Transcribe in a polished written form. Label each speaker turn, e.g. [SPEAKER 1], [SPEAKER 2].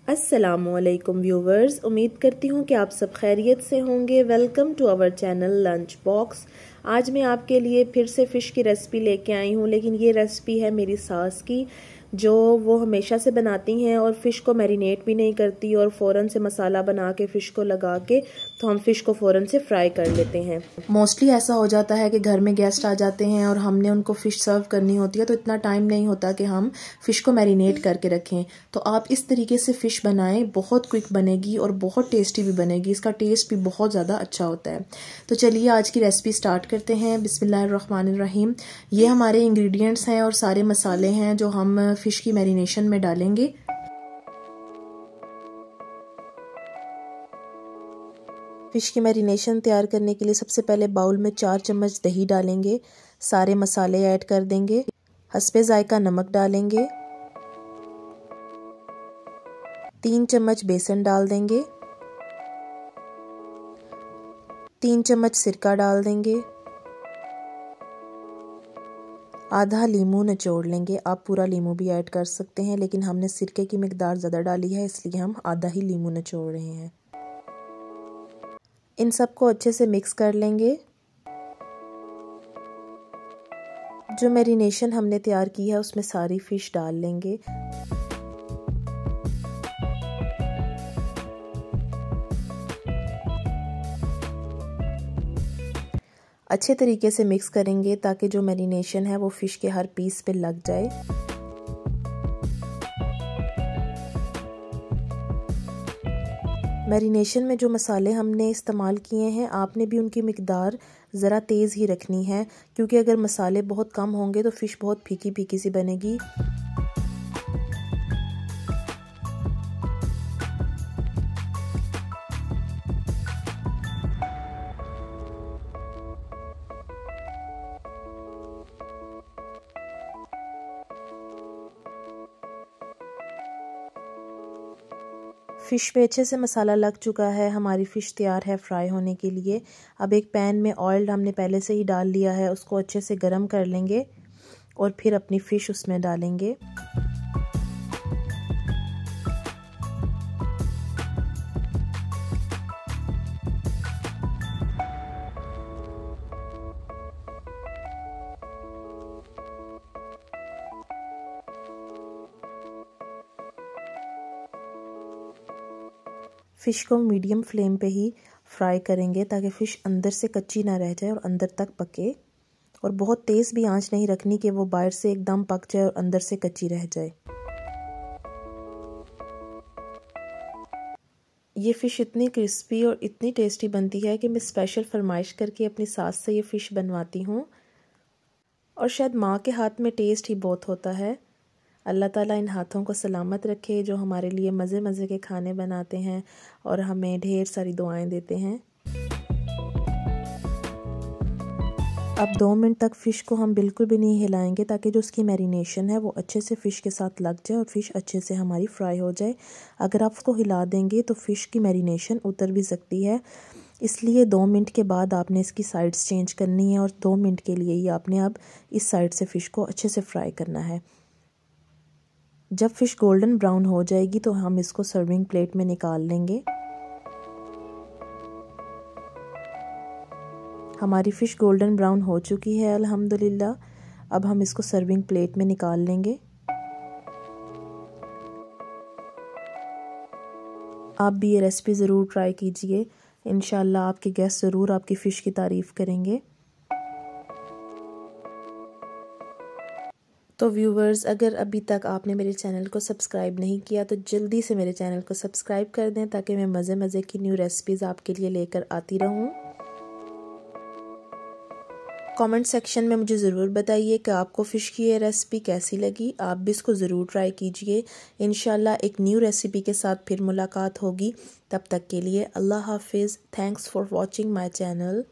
[SPEAKER 1] अस्सलामुअलैकुम व्यूवर्स, उम्मीद करती हूँ कि आप सब खैरियत से होंगे। Welcome to our channel lunch box. आज मैं आपके लिए फिर से फ़िश की रेसिपी लेके आई हूँ, लेकिन ये रेसिपी है मेरी सास की, जो वो हमेशा से बनाती हैं और फ़िश को मैरिनेट भी नहीं करती और फ़ौरन से मसाला बना के फ़िश को लगा के तो हम फ़िश को फ़ौरन से फ्राई कर लेते हैं। मोस्टली ऐसा हो जाता है कि घर में गेस्ट आ जाते हैं और हमने उनको फ़िश सर्व करनी होती है, तो इतना टाइम नहीं होता कि हम फ़िश को मैरिनेट करके रखें। तो आप इस तरीके से फ़िश बनाएं, बहुत क्विक बनेगी और बहुत टेस्टी भी बनेगी। इसका टेस्ट भी बहुत ज़्यादा अच्छा होता है। तो चलिए आज की रेसिपी स्टार्ट करते हैं। बिस्मिल्लाहिर्रहमानिर्रहीम। ये हमारे इंग्रेडिएंट्स हैं और सारे मसाले हैं जो हम फ़िश की मैरिनेशन में डालेंगे। फ़िश की मैरिनेशन तैयार करने के लिए सबसे पहले बाउल में 4 चम्मच दही डालेंगे, सारे मसाले ऐड कर देंगे, हस्बे जायका नमक डालेंगे, 3 चम्मच बेसन डाल देंगे, 3 चम्मच सिरका डाल देंगे, आधा लीमू निचोड़ लेंगे। आप पूरा लीमू भी ऐड कर सकते हैं, लेकिन हमने सिरके की मिकदार ज़्यादा डाली है इसलिए हम आधा ही लीमू निचोड़ रहे हैं। इन सबको अच्छे से मिक्स कर लेंगे। जो मैरिनेशन हमने तैयार की है उसमें सारी फ़िश डाल लेंगे। अच्छे तरीके से मिक्स करेंगे ताकि जो मैरिनेशन है वो फ़िश के हर पीस पे लग जाए। मैरिनेशन में जो मसाले हमने इस्तेमाल किए हैं, आपने भी उनकी मिकदार ज़रा तेज़ ही रखनी है, क्योंकि अगर मसाले बहुत कम होंगे तो फ़िश बहुत फीकी फीकी सी बनेगी। फ़िश पे अच्छे से मसाला लग चुका है, हमारी फ़िश तैयार है फ्राई होने के लिए। अब एक पैन में ऑयल हमने पहले से ही डाल लिया है, उसको अच्छे से गरम कर लेंगे और फिर अपनी फ़िश उसमें डालेंगे। फ़िश को मीडियम फ्लेम पे ही फ्राई करेंगे ताकि फ़िश अंदर से कच्ची ना रह जाए और अंदर तक पके। और बहुत तेज़ भी आंच नहीं रखनी कि वो बाहर से एकदम पक जाए और अंदर से कच्ची रह जाए। ये फ़िश इतनी क्रिस्पी और इतनी टेस्टी बनती है कि मैं स्पेशल फरमाइश करके अपनी सास से ये फ़िश बनवाती हूँ, और शायद माँ के हाथ में टेस्ट ही बहुत होता है। अल्लाह ताला इन हाथों को सलामत रखे जो हमारे लिए मज़े मज़े के खाने बनाते हैं और हमें ढेर सारी दुआएं देते हैं। अब 2 मिनट तक फ़िश को हम बिल्कुल भी नहीं हिलाएंगे ताकि जो उसकी मैरिनेशन है वो अच्छे से फ़िश के साथ लग जाए और फ़िश अच्छे से हमारी फ्राई हो जाए। अगर आप उसको हिला देंगे तो फ़िश की मैरिनेशन उतर भी सकती है, इसलिए 2 मिनट के बाद आपने इसकी साइड्स चेंज करनी है और 2 मिनट के लिए ही आपने अब इस साइड से फ़िश को अच्छे से फ्राई करना है। जब फ़िश गोल्डन ब्राउन हो जाएगी तो हम इसको सर्विंग प्लेट में निकाल लेंगे। हमारी फ़िश गोल्डन ब्राउन हो चुकी है अल्हम्दुलिल्लाह। अब हम इसको सर्विंग प्लेट में निकाल लेंगे। आप भी ये रेसिपी ज़रूर ट्राई कीजिए, इंशाल्लाह आपके गेस्ट ज़रूर आपकी फ़िश की तारीफ़ करेंगे। तो व्यूवर्स, अगर अभी तक आपने मेरे चैनल को सब्सक्राइब नहीं किया तो जल्दी से मेरे चैनल को सब्सक्राइब कर दें ताकि मैं मज़े मज़े की न्यू रेसिपीज़ आपके लिए लेकर आती रहूं। कमेंट सेक्शन में मुझे ज़रूर बताइए कि आपको फ़िश की ये रेसिपी कैसी लगी। आप भी इसको ज़रूर ट्राई कीजिए। इंशाल्लाह एक न्यू रेसिपी के साथ फिर मुलाकात होगी। तब तक के लिए अल्लाह हाफिज़। Thanks for watching my channel.